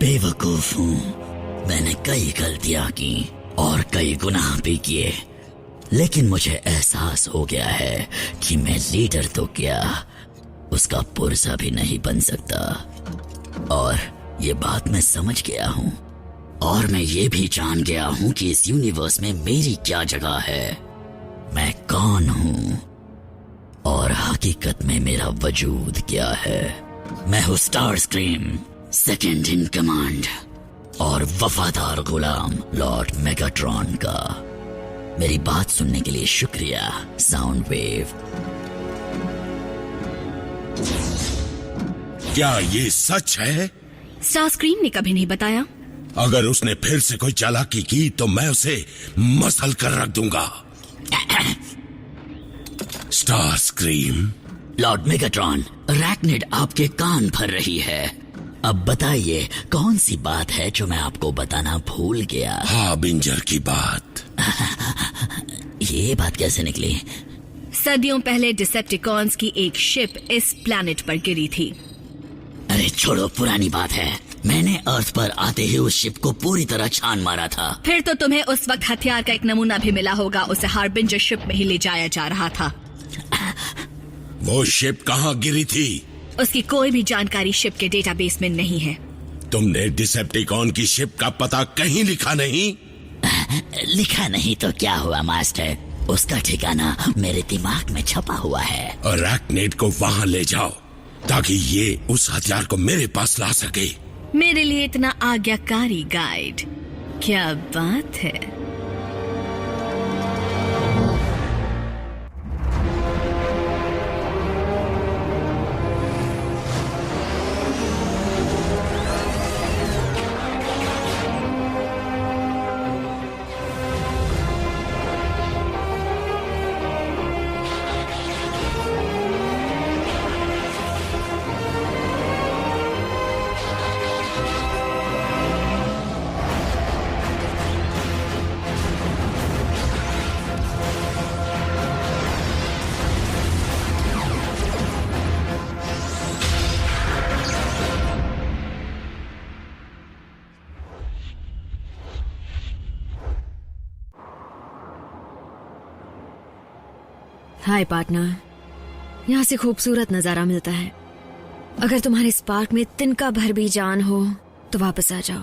बेवकूफ हूँ। मैंने कई गलतियां की और कई गुनाह भी किए, लेकिन मुझे एहसास हो गया है कि मैं लीडर तो क्या, उसका पुरजा भी नहीं बन सकता। और ये बात मैं समझ गया हूँ, और मैं ये भी जान गया हूँ कि इस यूनिवर्स में मेरी क्या जगह है, मैं कौन हूँ और हकीकत में मेरा वजूद क्या है। मैं हूँ स्टारस्क्रीम, सेकंड इन कमांड और वफादार गुलाम लॉर्ड मेगाट्रॉन का। मेरी बात सुनने के लिए शुक्रिया साउंड वेव। क्या ये सच है? स्टारस्क्रीम ने कभी नहीं बताया। अगर उसने फिर से कोई चालाकी की तो मैं उसे मसल कर रख दूंगा। स्टारस्क्रीम। लॉर्ड मेगाट्रॉन, अरैक्निड आपके कान भर रही है। अब बताइए कौन सी बात है जो मैं आपको बताना भूल गया। हार्बिंजर की बात। ये बात कैसे निकली? सदियों पहले डिसेप्टिकॉन्स की एक शिप इस प्लैनेट पर गिरी थी। अरे छोड़ो, पुरानी बात है। मैंने अर्थ पर आते ही उस शिप को पूरी तरह छान मारा था। फिर तो तुम्हें उस वक्त हथियार का एक नमूना भी मिला होगा। उसे हार्बिंजर शिप में ही ले जाया जा रहा था। वो शिप कहाँ गिरी थी? उसकी कोई भी जानकारी शिप के डेटाबेस में नहीं है। तुमने डिसेप्टिकॉन की शिप का पता कहीं लिखा नहीं? लिखा नहीं तो क्या हुआ मास्टर, उसका ठिकाना मेरे दिमाग में छपा हुआ है। अरैक्निड को वहाँ ले जाओ ताकि ये उस हथियार को मेरे पास ला सके। मेरे लिए इतना आज्ञाकारी गाइड, क्या बात है। हाय पार्टनर, यहाँ से खूबसूरत नजारा मिलता है। अगर तुम्हारे स्पार्क में तिनका भर भी जान हो तो वापस आ जाओ,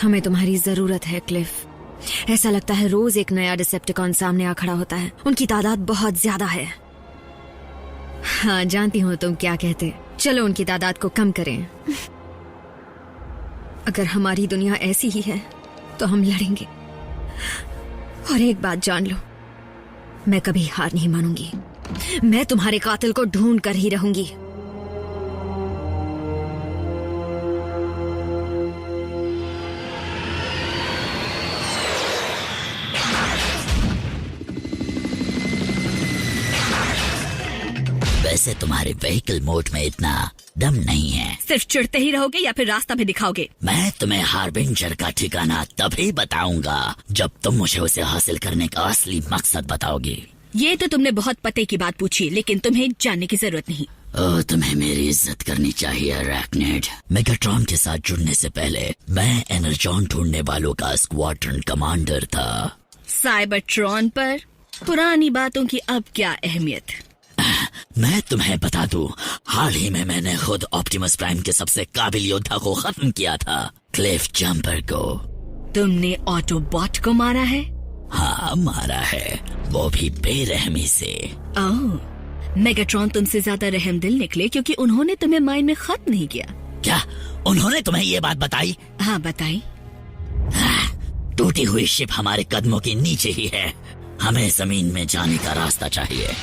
हमें तुम्हारी जरूरत है क्लिफ। ऐसा लगता है रोज एक नया डिसेप्टिकॉन सामने आ खड़ा होता है। उनकी तादाद बहुत ज्यादा है। हाँ जानती हूँ तुम क्या कहते। चलो उनकी तादाद को कम करें। अगर हमारी दुनिया ऐसी ही है तो हम लड़ेंगे। और एक बात जान लो, मैं कभी हार नहीं मानूंगी। मैं तुम्हारे कातिल को ढूंढ कर ही रहूंगी। वैसे तुम्हारे व्हीकल मोड में इतना दम नहीं है। सिर्फ चिढ़ते ही रहोगे या फिर रास्ता भी दिखाओगे? मैं तुम्हें हार्बिंजर का ठिकाना तभी बताऊंगा जब तुम मुझे उसे हासिल करने का असली मकसद बताओगी। ये तो तुमने बहुत पते की बात पूछी, लेकिन तुम्हें जानने की जरूरत नहीं। तुम्हें मेरी इज्जत करनी चाहिए अरैक्निड। मेगाट्रॉन के साथ जुड़ने से पहले मैं एनर्जॉन ढूंढने वालों का स्क्वाड्रन कमांडर था। साइबरट्रॉन पर पुरानी बातों की अब क्या अहमियत। मैं तुम्हें बता दूं, हाल ही में मैंने खुद ऑप्टिमस प्राइम के सबसे काबिल योद्धा को खत्म किया था, क्लिफ जंपर को। तुमने ऑटोबॉट को मारा है? हाँ मारा है, वो भी बेरहमी से। ओह, मेगाट्रॉन तुमसे ज्यादा रहमदिल निकले क्योंकि उन्होंने तुम्हें माइन में खत्म नहीं किया। क्या उन्होंने तुम्हें ये बात बताई? हाँ बताई। टूटी हुई शिप हमारे कदमों के नीचे ही है, हमें जमीन में जाने का रास्ता चाहिए।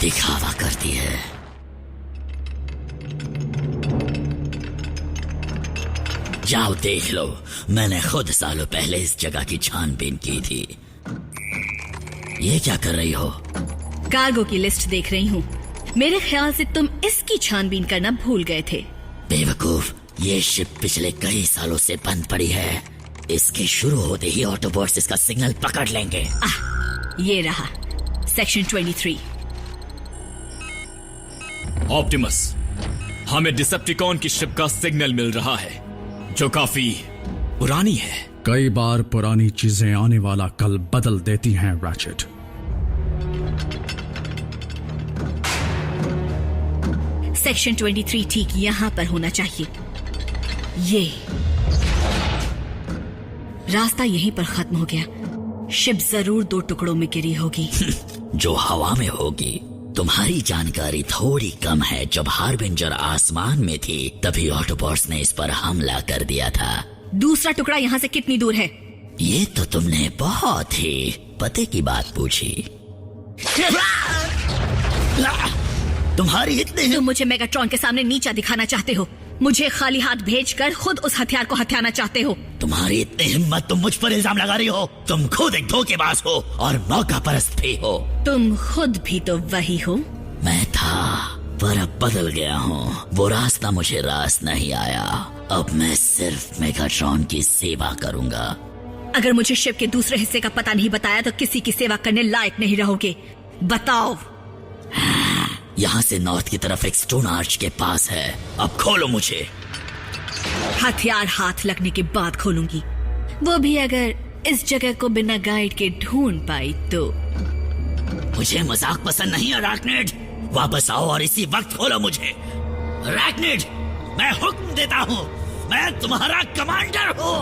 दिखावा करती है। जाओ देख लो, मैंने खुद सालों पहले इस जगह की छानबीन की थी। ये क्या कर रही हो? कार्गो की लिस्ट देख रही हूँ। मेरे ख्याल से तुम इसकी छानबीन करना भूल गए थे। बेवकूफ, ये शिप पिछले कई सालों से बंद पड़ी है। इसके शुरू होते ही ऑटोबॉट्स इसका सिग्नल पकड़ लेंगे। ये रहा सेक्शन 23। ऑप्टिमस, हमें डिसेप्टिकॉन की शिप का सिग्नल मिल रहा है जो काफी पुरानी है। कई बार पुरानी चीजें आने वाला कल बदल देती हैं रैचेट। सेक्शन 23 ठीक यहाँ पर होना चाहिए। ये रास्ता यहीं पर खत्म हो गया। शिप जरूर 2 टुकड़ों में गिरी होगी। जो हवा में होगी। तुम्हारी जानकारी थोड़ी कम है। जब हार्बिंजर आसमान में थी तभी ऑटोबॉट्स ने इस पर हमला कर दिया था। दूसरा टुकड़ा यहाँ से कितनी दूर है? ये तो तुमने बहुत ही पते की बात पूछी। तुम्हारी इतने तुम मुझे मेगाट्रॉन के सामने नीचा दिखाना चाहते हो। मुझे खाली हाथ भेजकर खुद उस हथियार को हथियाना चाहते हो। तुम्हारी इतनी हिम्मत, तुम मुझ पर इल्जाम लगा रही हो। तुम खुद एक धोखेबाज हो और मौका परस्त भी हो। तुम खुद भी तो वही हो। मैं था पर अब बदल गया हूँ। वो रास्ता मुझे रास नहीं आया। अब मैं सिर्फ मेगाट्रॉन की सेवा करूंगा। अगर मुझे शिप के दूसरे हिस्से का पता नहीं बताया तो किसी की सेवा करने लायक नहीं रहोगे। बताओ। यहाँ से नॉर्थ की तरफ एक स्टोन आर्च के पास है। अब खोलो मुझे। हथियार हाथ लगने के बाद खोलूंगी, वो भी अगर इस जगह को बिना गाइड के ढूंढ पाई तो। मुझे मजाक पसंद नहीं है अराकनिड। वापस आओ और इसी वक्त खोलो मुझे। अराकनिड, मैं हुक्म देता हूँ। मैं तुम्हारा कमांडर हूँ।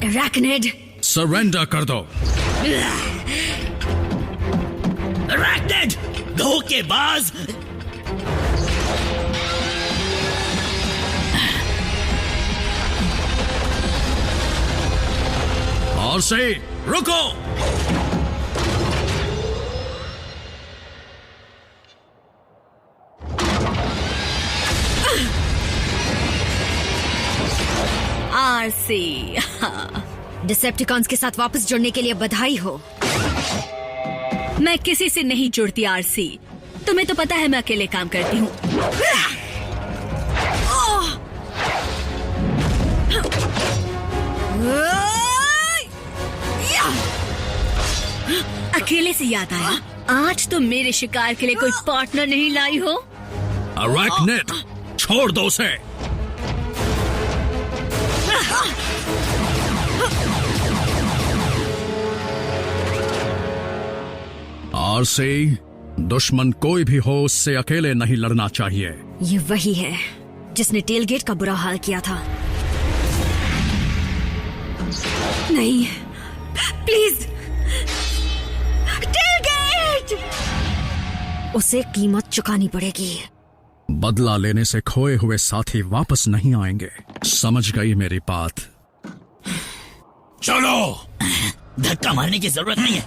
अराकनिड, सरेंडर कर दो। अराकनिड, धोखेबाज। और से रुको। आरसी। डिसेप्टिकॉन्स के साथ वापस जुड़ने के लिए बधाई हो। मैं किसी से नहीं जुड़ती आरसी। तुम्हें तो पता है मैं अकेले काम करती हूँ। अकेले से याद आया, आज तो मेरे शिकार के लिए कोई पार्टनर नहीं लाई हो। अराकनिड, छोड़ दो उसे। आरसी, दुश्मन कोई भी हो उससे अकेले नहीं लड़ना चाहिए। ये वही है जिसने टेलगेट का बुरा हाल किया था। नहीं, प्लीज, टेलगेट! उसे कीमत चुकानी पड़ेगी। बदला लेने से खोए हुए साथी वापस नहीं आएंगे। समझ गई मेरी बात? चलो। धक्का मारने की जरूरत नहीं है।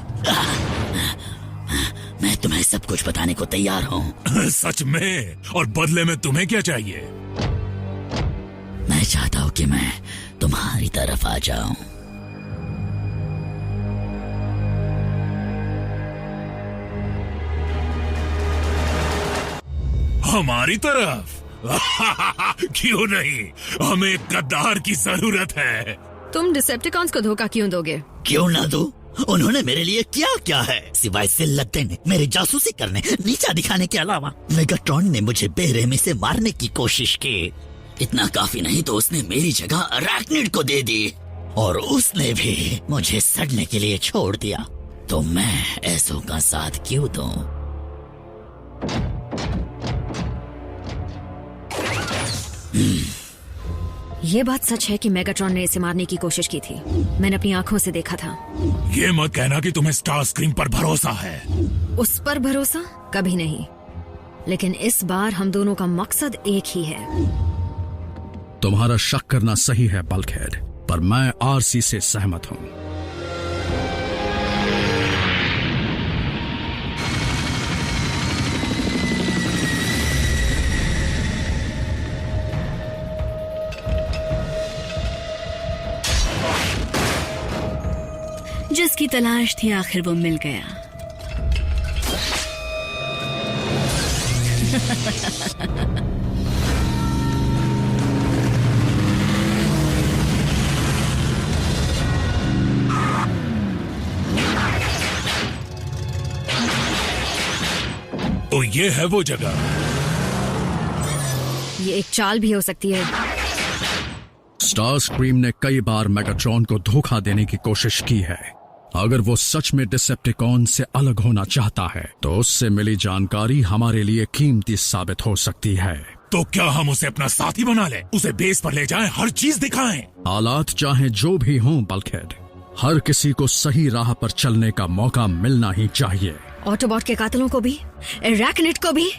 मैं तुम्हें सब कुछ बताने को तैयार हूँ। सच में? और बदले में तुम्हें क्या चाहिए? मैं चाहता हूँ कि मैं तुम्हारी तरफ आ जाऊं। हमारी तरफ? क्यों नहीं, हमें गद्दार की जरूरत है। तुम डिसेप्टिकॉन्स को धोखा क्यों दोगे? क्यों ना दो? उन्होंने मेरे लिए क्या क्या है सिवाय जिल्लत देने, मेरी जासूसी करने, नीचा दिखाने के अलावा। मेगाट्रॉन ने मुझे बेरहमी से मारने की कोशिश की। इतना काफी नहीं तो उसने मेरी जगह अराकनिड को दे दी और उसने भी मुझे सड़ने के लिए छोड़ दिया। तो मैं ऐसों का साथ क्यों दूं? ये बात सच है कि मेगाट्रॉन ने इसे मारने की कोशिश की थी। मैंने अपनी आंखों से देखा था। ये मत कहना कि तुम्हें स्टार स्क्रीम पर भरोसा है। उस पर भरोसा कभी नहीं, लेकिन इस बार हम दोनों का मकसद एक ही है। तुम्हारा शक करना सही है बल्कहेड, पर मैं आरसी से सहमत हूं। जिसकी तलाश थी आखिर वो मिल गया। तो ये है वो जगह। ये एक चाल भी हो सकती है। स्टार स्क्रीम ने कई बार मेगाट्रॉन को धोखा देने की कोशिश की है। अगर वो सच में डिसेप्टिकॉन से अलग होना चाहता है तो उससे मिली जानकारी हमारे लिए कीमती साबित हो सकती है। तो क्या हम उसे अपना साथी बना लें, उसे बेस पर ले जाएं, हर चीज दिखाएं? हालात चाहे जो भी हों बल्कहेड, हर किसी को सही राह पर चलने का मौका मिलना ही चाहिए। ऑटोबॉट के कातिलों को भी, अरैकनिड को भी।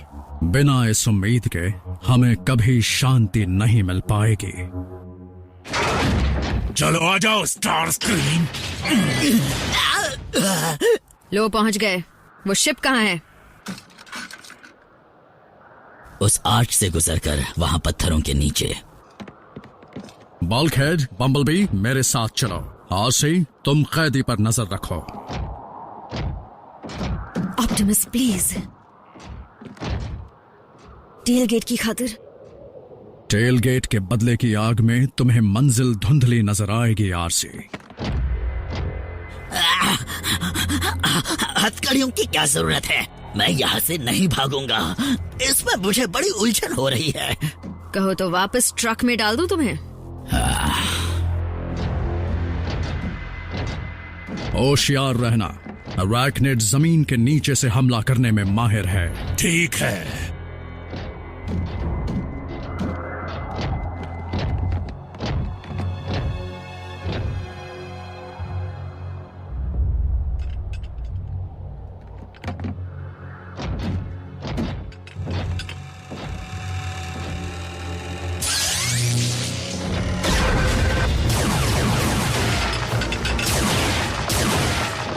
बिना इस उम्मीद के हमें कभी शांति नहीं मिल पाएगी। चलो आ जाओ स्टार स्क्रीम। लो पहुंच गए। वो शिप कहाँ है? उस आर्च से गुजरकर वहां पत्थरों के नीचे। बल्कहेड, बम्बलबी, मेरे साथ चलो। आरसी, तुम कैदी पर नजर रखो। ऑप्टिमस प्लीज, टेलगेट की खातिर। टेलगेट के बदले की आग में तुम्हें मंजिल धुंधली नजर आएगी आरसी। हथकड़ियों की क्या जरूरत है? मैं यहाँ से नहीं भागूंगा। इसमें मुझे बड़ी उलझन हो रही है। कहो तो वापस ट्रक में डाल दूं तुम्हें? होशियार रहना, अरैकनिड जमीन के नीचे से हमला करने में माहिर है। ठीक है।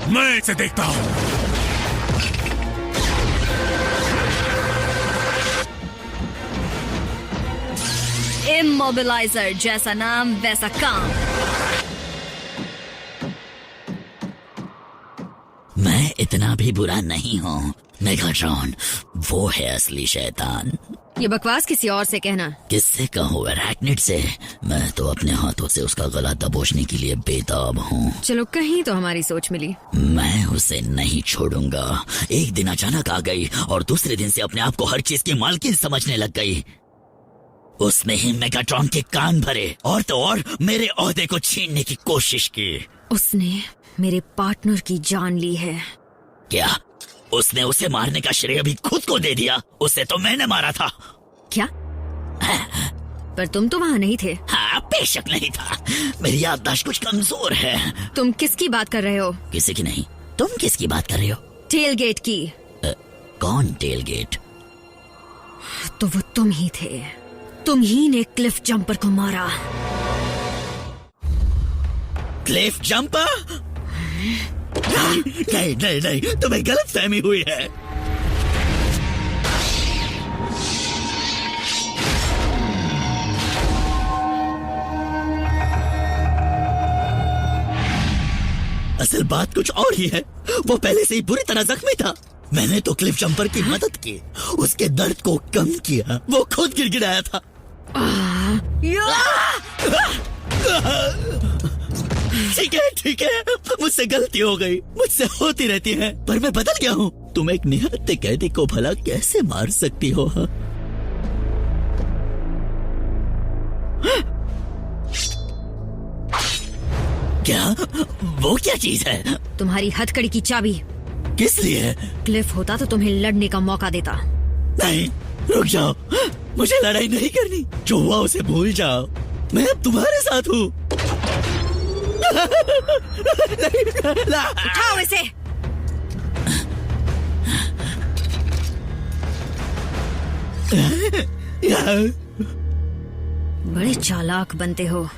मैं इसे देखता हूं। इमोबिलाइजर, जैसा नाम वैसा काम। मैं इतना भी बुरा नहीं हूँ मेगाट्रॉन, वो है असली शैतान। ये बकवास किसी और से कहना। किससे कहूँ? अरैकनिड से। मैं तो अपने हाथों से उसका गला दबोचने के लिए बेताब हूँ। चलो कहीं तो हमारी सोच मिली। मैं उसे नहीं छोड़ूंगा। एक दिन अचानक आ गई और दूसरे दिन से अपने आप को हर चीज की मालकिन समझने लग गई। उसने ही मेगाट्रॉन के कान भरे और तो और मेरे ओहदे को छीनने की कोशिश की। उसने मेरे पार्टनर की जान ली है। क्या उसने उसे मारने का श्रेय भी खुद को दे दिया? उसे तो मैंने मारा था। क्या? पर तुम तो वहाँ नहीं थे। हाँ, बेशक नहीं था। मेरी याददाश्त कुछ कमजोर है। तुम किसकी बात कर रहे हो? किसी की नहीं। तुम किसकी बात कर रहे हो? टेलगेट की। कौन टेलगेट? तो वो तुम ही थे। तुम ही ने क्लिफ जंपर को मारा। Cliff jumper? नहीं नहीं नहीं, तुम्हें गलत फहमी हुई है। असल बात कुछ और ही है। वो पहले से ही बुरी तरह जख्मी था। मैंने तो क्लिफ जंपर की मदद की, उसके दर्द को कम किया। वो खुद गिड़गिड़ाया था। ठीक है, मुझसे गलती हो गई, मुझसे होती रहती है, पर मैं बदल गया हूँ। तुम एक निहत्थे कैदी को भला कैसे मार सकती हो? क्या? वो क्या चीज है? तुम्हारी हथकड़ी की चाबी। किस लिए? क्लिफ होता तो तुम्हें लड़ने का मौका देता। नहीं, रुक जाओ। मुझे लड़ाई नहीं करनी। जो हुआ उसे भूल जाओ। मैं अब तुम्हारे साथ हूँ। उठाओ इसे। बड़े चालाक बनते हो।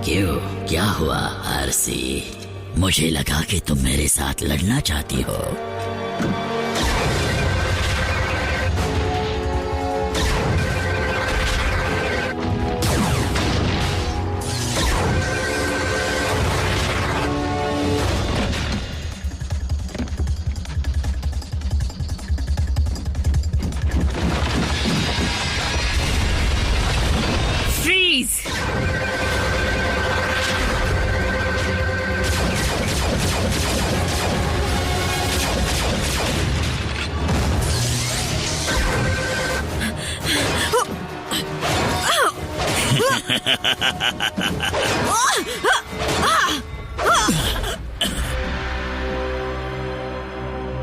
क्यों? क्या हुआ आरसी? मुझे लगा कि तुम मेरे साथ लड़ना चाहती हो।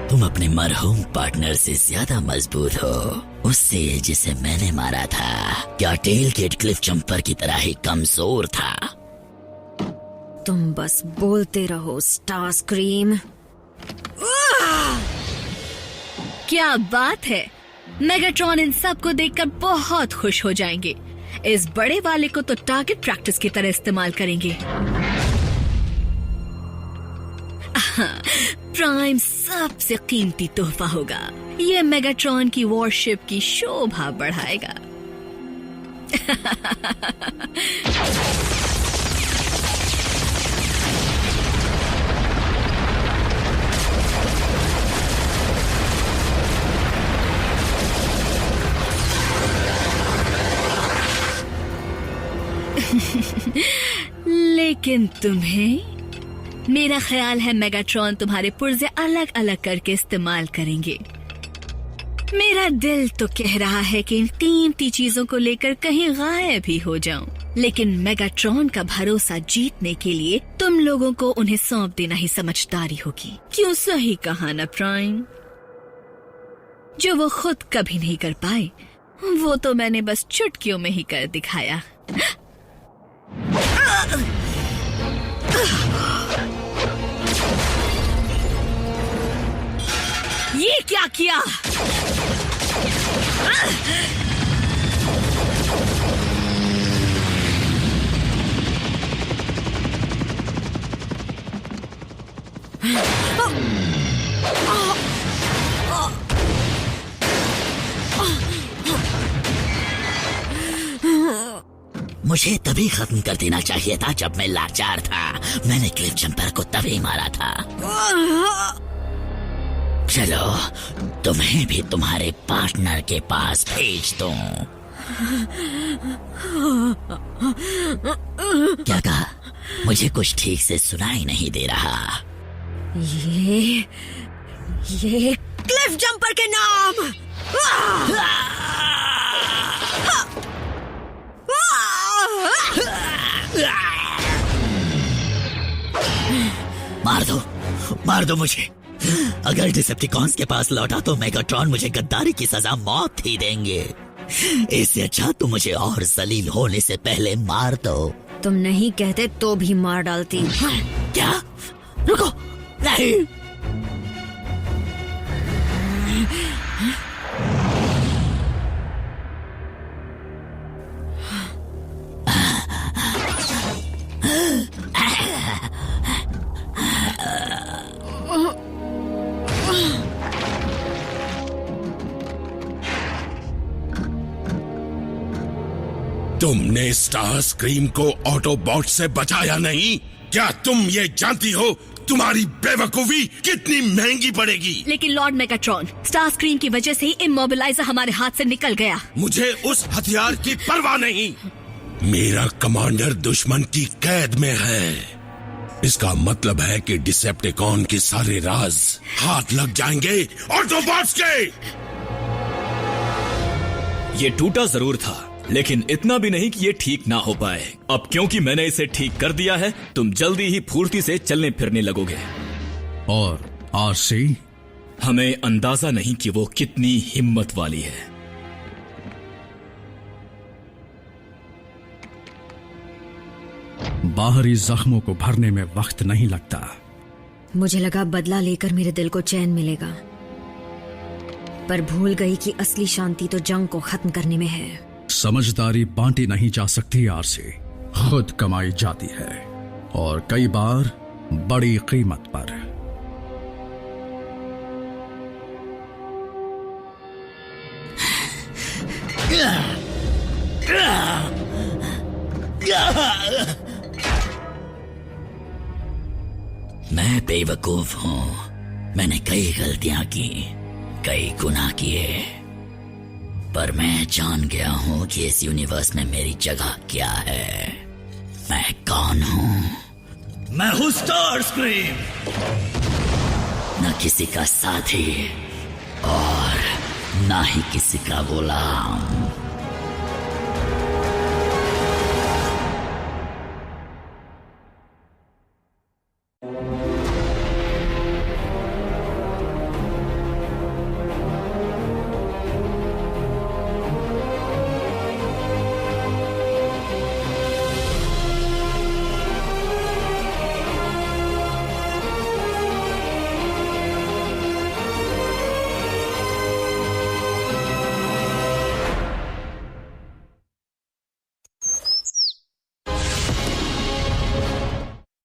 तुम अपने मरहूम पार्टनर से ज्यादा मजबूत हो उससे जिसे मैंने मारा था। क्या टेल गेट क्लिफ जंपर की तरह ही कमजोर था? तुम बस बोलते रहो स्टार स्क्रीम। क्या बात है, मेगाट्रॉन इन सब को देखकर बहुत खुश हो जाएंगे। इस बड़े वाले को तो टारगेट प्रैक्टिस की तरह इस्तेमाल करेंगे। प्राइम सबसे कीमती तोहफा होगा। ये मेगाट्रॉन की वॉरशिप की शोभा बढ़ाएगा। लेकिन तुम्हें, मेरा ख्याल है मेगाट्रॉन तुम्हारे पुर्जे अलग अलग करके इस्तेमाल करेंगे। मेरा दिल तो कह रहा है कि इन कीमती चीजों को लेकर कहीं गायब ही हो जाऊं, लेकिन मेगाट्रॉन का भरोसा जीतने के लिए तुम लोगों को उन्हें सौंप देना ही समझदारी होगी। क्यों सही कहा ना प्राइम? जो वो खुद कभी नहीं कर पाए वो तो मैंने बस चुटकियों में ही कर दिखाया। ये क्या किया? मुझे तभी खत्म कर देना चाहिए था जब मैं लाचार था। मैंने क्लिफ जंपर को तभी मारा था। चलो तुम्हें भी तुम्हारे पार्टनर के पास भेज दूं। क्या कहा? मुझे कुछ ठीक से सुनाई नहीं दे रहा। ये क्लिफ जंपर के नाम। मार दो मुझे। अगर डिसेप्टिकॉन्स के पास लौटा तो मेगाट्रॉन मुझे गद्दारी की सजा मौत ही देंगे। इससे अच्छा तुम मुझे और जलील होने से पहले मार दो। तुम नहीं कहते तो भी मार डालती। क्या? रुको, नहीं। तुमने स्टार स्क्रीम को ऑटोबॉट से बचाया नहीं? क्या तुम ये जानती हो तुम्हारी बेवकूफी कितनी महंगी पड़ेगी? लेकिन लॉर्ड मेगाट्रॉन, स्टार स्क्रीम की वजह से ही इमोबिलाइजर हमारे हाथ से निकल गया। मुझे उस हथियार की परवाह नहीं। मेरा कमांडर दुश्मन की कैद में है। इसका मतलब है कि डिसेप्टिकॉन के सारे राज हाथ लग जाएंगे ऑटोबॉट्स के। ये टूटा जरूर था, लेकिन इतना भी नहीं कि ये ठीक ना हो पाए। अब क्योंकि मैंने इसे ठीक कर दिया है, तुम जल्दी ही फुर्ती से चलने फिरने लगोगे। और आरसी? हमें अंदाजा नहीं कि वो कितनी हिम्मत वाली है। बाहरी जख्मों को भरने में वक्त नहीं लगता। मुझे लगा बदला लेकर मेरे दिल को चैन मिलेगा, पर भूल गई कि असली शांति तो जंग को खत्म करने में है। समझदारी बांटी नहीं जा सकती आरसी, खुद कमाई जाती है, और कई बार बड़ी कीमत पर। मैं बेवकूफ हूं। मैंने कई गलतियां की, कई गुनाह किए, पर मैं जान गया हूं कि इस यूनिवर्स में मेरी जगह क्या है। मैं कौन हूं? मैं हूं स्टार स्क्रीम, न किसी का साथी और न ही किसी का गुलाम। है।